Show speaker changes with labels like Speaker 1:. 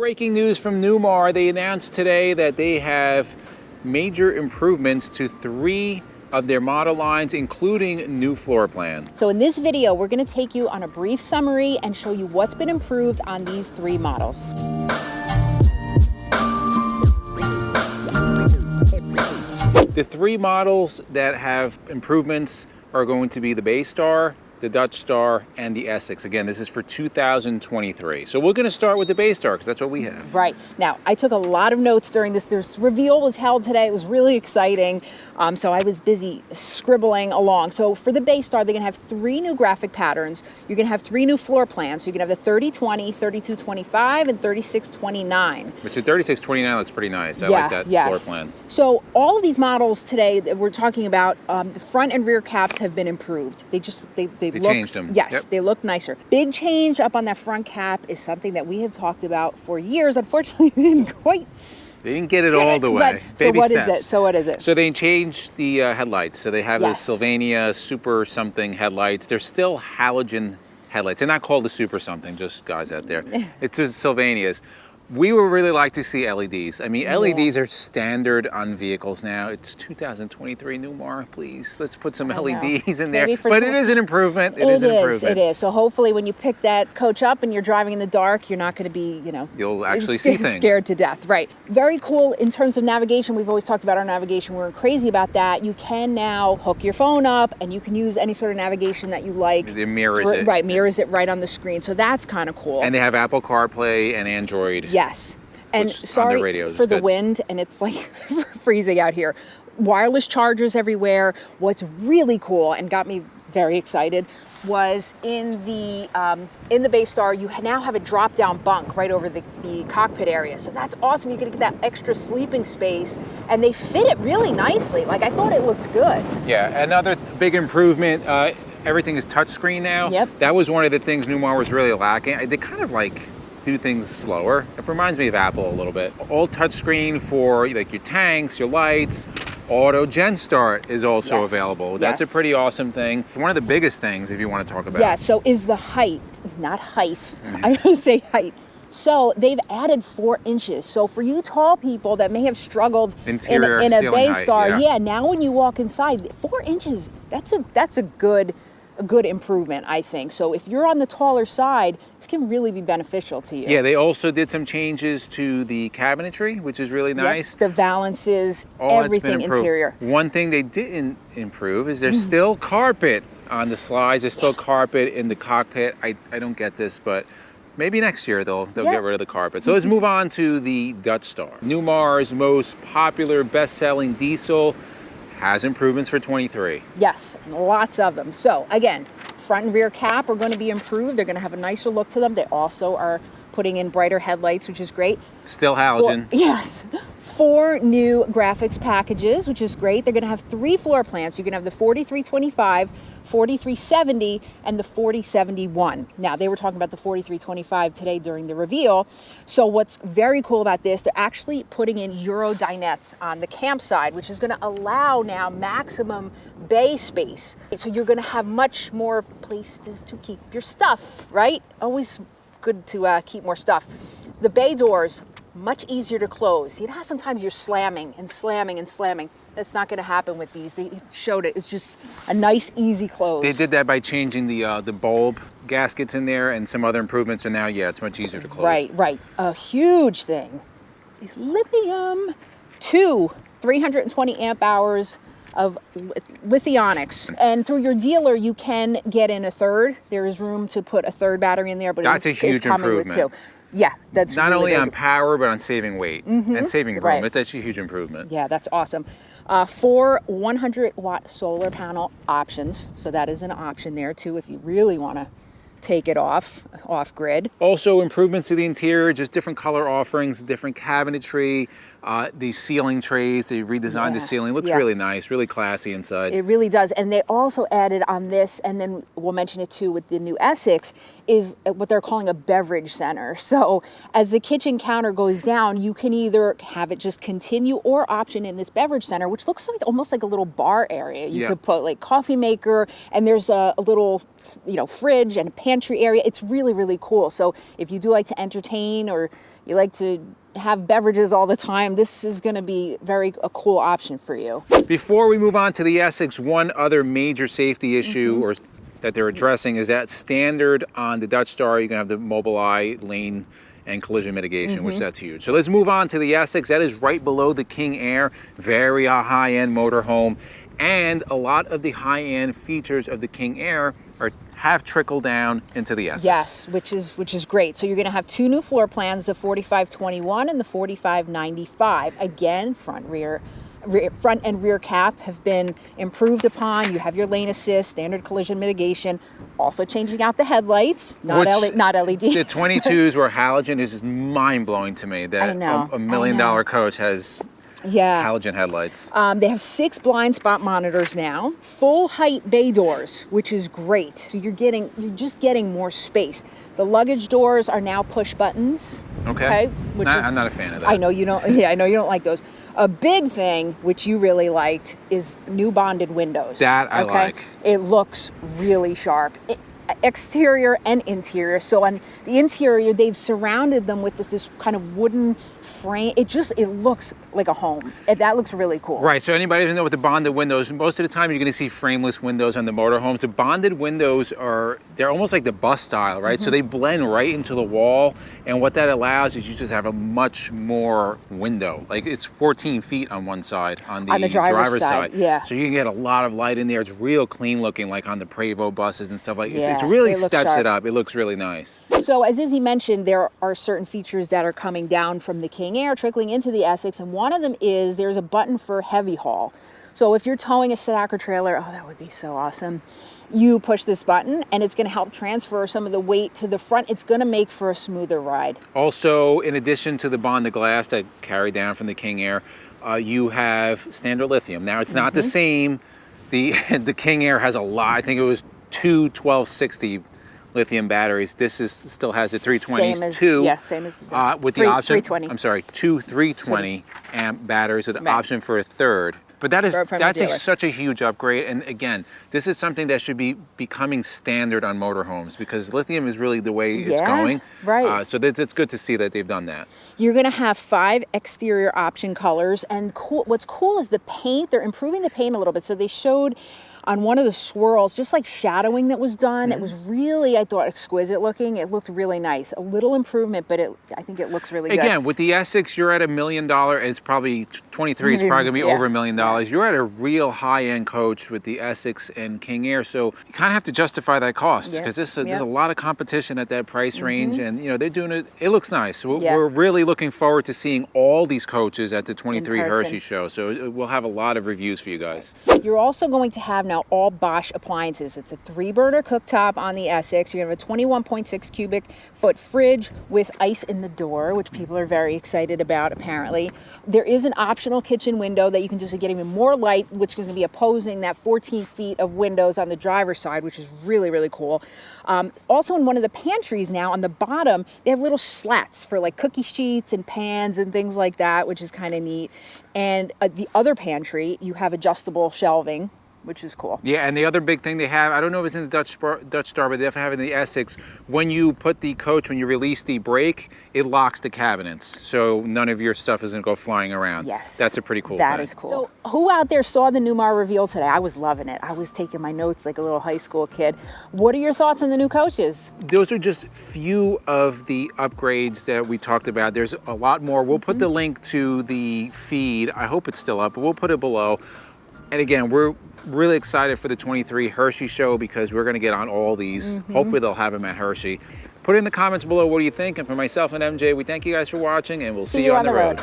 Speaker 1: Breaking news from Newmar. They announced today that they have major improvements to 3 of their model lines, including new floor plan.
Speaker 2: So in this video, we're going to take you on a brief summary and show you what's been improved on these 3 models.
Speaker 1: The 3 models that have improvements are going to be the BayStar, the Dutch Star, and the Essex. Again, this is for 2023. So we're going to start with the BayStar because that's what we have.
Speaker 2: Right. Now, I took a lot of notes during this. This reveal was held today. It was really exciting. So I was busy scribbling along. So for the BayStar, they're going to have 3 new graphic patterns. You're going to have 3 new floor plans. So you can have the 3020, 3225, and 3629.
Speaker 1: Which the 3629 looks pretty nice. I like that floor plan.
Speaker 2: So all of these models today that we're talking about, the front and rear caps have been improved. They
Speaker 1: changed them.
Speaker 2: Yes,
Speaker 1: yep.
Speaker 2: They look nicer. Big change up on that front cap is something that we have talked about for years. Unfortunately,
Speaker 1: they didn't get it all the way.
Speaker 2: So what is it?
Speaker 1: So they changed the headlights. So they have the Sylvania Super something headlights. They're still halogen headlights. They're not called the Super something, just guys out there. It's just Sylvanias. We would really like to see LEDs. I mean, LEDs are standard on vehicles now. It's 2023 Newmar, please. Let's put some LEDs in there. But it is an improvement. It is an improvement.
Speaker 2: It is. So hopefully when you pick that coach up and you're driving in the dark, you're not going to be,
Speaker 1: you'll actually see things.
Speaker 2: Scared to death. Right. Very cool in terms of navigation. We've always talked about our navigation. We're crazy about that. You can now hook your phone up and you can use any sort of navigation that you like.
Speaker 1: It mirrors it.
Speaker 2: Right, mirrors it right on the screen. So that's kind of cool.
Speaker 1: And they have Apple CarPlay and Android.
Speaker 2: Yes. And sorry for the wind, and it's like freezing out here. Wireless chargers everywhere. What's really cool and got me very excited was in the BayStar, you now have a drop-down bunk right over the cockpit area. So that's awesome. You're going to get that extra sleeping space, and they fit it really nicely. Like, I thought it looked good.
Speaker 1: Yeah, another big improvement. Everything is touchscreen now.
Speaker 2: Yep.
Speaker 1: That was one of the things Newmar was really lacking. They kind of do things slower. It reminds me of Apple a little bit. All touchscreen for like your tanks, your lights. Auto Gen Start is also available. That's a pretty awesome thing. One of the biggest things, if you want to talk about.
Speaker 2: Yeah, so is the height, not height. I would say height. So they've added 4 inches. So for you tall people that may have struggled in a BayStar, now when you walk inside, 4 inches, that's a good improvement, I think. So if you're on the taller side, this can really be beneficial to you.
Speaker 1: Yeah, they also did some changes to the cabinetry, which is really nice.
Speaker 2: The valances, everything interior.
Speaker 1: One thing they didn't improve is there's still carpet on the slides. There's still carpet in the cockpit. I don't get this, but maybe next year they'll get rid of the carpet. So let's move on to the Dutch Star. Newmar's most popular, best-selling diesel has improvements for 23.
Speaker 2: Yes, and lots of them. So again, front and rear cap are going to be improved. They're going to have a nicer look to them. They also are putting in brighter headlights, which is great.
Speaker 1: Still halogen.
Speaker 2: Yes. 4 new graphics packages, which is great. They're going to have 3 floor plans. You can have the 4325, 4370, and the 4071. Now, they were talking about the 4325 today during the reveal. So what's very cool about this, they're actually putting in Euro dinettes on the camp side, which is going to allow now maximum bay space. So you're going to have much more places to keep your stuff, right? Always good to keep more stuff. The bay doors, much easier to close. You know how sometimes you're slamming and slamming and slamming? That's not going to happen with these. They showed it. It's just a nice, easy close.
Speaker 1: They did that by changing the bulb gaskets in there and some other improvements, and now, it's much easier to close.
Speaker 2: Right. A huge thing is lithium. 2 320 amp hours of lithionics. And through your dealer, you can get in a third. There is room to put a third battery in there, but
Speaker 1: that's a huge improvement.
Speaker 2: With 2. Yeah, that's
Speaker 1: not
Speaker 2: really
Speaker 1: only
Speaker 2: big.
Speaker 1: on power, but on saving weight and saving room. That's a huge improvement.
Speaker 2: Yeah, that's awesome. 4 100-watt solar panel options. So that is an option there too if you really want to take it off grid.
Speaker 1: Also improvements to the interior, just different color offerings, different cabinetry, the ceiling trays. They redesigned the ceiling. Looks really nice, really classy inside.
Speaker 2: It really does. And they also added on this, and then we'll mention it too with the new Essex, is what they're calling a beverage center. So as the kitchen counter goes down, you can either have it just continue or option in this beverage center, which looks like almost like a little bar area. You could put like coffee maker, and there's a little, you know, fridge and a pantry area. It's really, really cool. So if you do like to entertain or you like to have beverages all the time, this is going to be a cool option for you.
Speaker 1: Before we move on to the Essex, one other major safety issue or that they're addressing is that standard on the Dutch Star, you're going to have the Mobileye lane and collision mitigation, which that's huge. So let's move on to the Essex. That is right below the King Air, very high-end motorhome, and a lot of the high-end features of the King Air have trickled down into the Essex.
Speaker 2: Yes, which is great. So you're going to have two new floor plans, the 4521 and the 4595. Again, front and rear cap have been improved upon. You have your lane assist, standard collision mitigation, also changing out the headlights, not LEDs.
Speaker 1: The 22s were halogen. Is just mind-blowing to me that a $1 million coach has halogen headlights.
Speaker 2: They have 6 blind spot monitors now, full height bay doors, which is great. So you're just getting more space. The luggage doors are now push buttons.
Speaker 1: Okay. I'm not a fan of that.
Speaker 2: I know you don't. Yeah, I know you don't like those. A big thing, which you really liked, is new bonded windows.
Speaker 1: That I like.
Speaker 2: It looks really sharp. Exterior and interior. So on the interior, they've surrounded them with this kind of wooden frame. It looks like a home. That looks really cool.
Speaker 1: Right, so anybody doesn't know what the bonded windows, most of the time you're gonna see frameless windows on the motorhomes. The bonded windows they're almost like the bus style, right? So they blend right into the wall, and what that allows is you just have a much more window. Like it's 14 feet on one side, on the driver's side.
Speaker 2: Yeah.
Speaker 1: So you can get a lot of light in there. It's real clean looking, like on the Prevost buses and stuff like that.
Speaker 2: Yeah,
Speaker 1: It really steps it up. It looks really nice.
Speaker 2: So as Izzy mentioned, there are certain features that are coming down from the King Air, trickling into the Essex, and one of them is there's a button for heavy haul. So if you're towing a stacker trailer, oh, that would be so awesome. You push this button and it's going to help transfer some of the weight to the front. It's going to make for a smoother ride.
Speaker 1: Also, in addition to the bonded glass that carry down from the King Air, you have standard lithium. Now it's not the same. The King Air has a lot. I think it was 2 1260 lithium batteries. This still has the 320s.
Speaker 2: Same as
Speaker 1: with the option.
Speaker 2: 320.
Speaker 1: I'm sorry, 2 320 amp batteries with the option for a third. But that's such a huge upgrade. And again, this is something that should be becoming standard on motorhomes because lithium is really the way it's going.
Speaker 2: Right.
Speaker 1: So it's good to see that they've done that.
Speaker 2: You're going to have 5 exterior option colors. And what's cool is the paint. They're improving the paint a little bit. So they showed on one of the swirls, just like shadowing that was done. It was really, I thought, exquisite looking. It looked really nice. A little improvement, but I think it looks really good.
Speaker 1: Again, with the Essex, you're at $1 million. It's probably 23. It's probably gonna be over $1 million. You're at a real high-end coach with the Essex and King Air, so you kind of have to justify that cost because there's a lot of competition at that price range, and they're doing it. It looks nice. So we're really looking forward to seeing all these coaches at the 23 Hershey show. So we'll have a lot of reviews for you guys.
Speaker 2: You're also going to have now all Bosch appliances. It's a 3-burner cooktop on the Essex. You're going to have a 21.6 cubic foot fridge with ice in the door, which people are very excited about apparently. There is an optional kitchen window that you can just get even more light, which is going to be opposing that 14 feet of windows on the driver's side, which is really, really cool. Also in one of the pantries now on the bottom, they have little slats for like cookie sheets and pans and things like that, which is kind of neat. And the other pantry, you have adjustable shelving, which is cool.
Speaker 1: Yeah, and the other big thing they have, I don't know if it's in the Dutch Star, but they definitely have it in the Essex. When you put the coach, when you release the brake, it locks the cabinets. So none of your stuff is gonna go flying around.
Speaker 2: Yes.
Speaker 1: That's a pretty cool thing.
Speaker 2: That is cool. So who out there saw the Newmar reveal today? I was loving it. I was taking my notes like a little high school kid. What are your thoughts on the new coaches?
Speaker 1: Those are just few of the upgrades that we talked about. There's a lot more. We'll put the link to the feed. I hope it's still up, but we'll put it below. And again, we're really excited for the 23 Hershey show because we're going to get on all these. Hopefully they'll have them at Hershey. Put it in the comments below what do you think. And for myself and MJ, we thank you guys for watching and we'll see you on the road.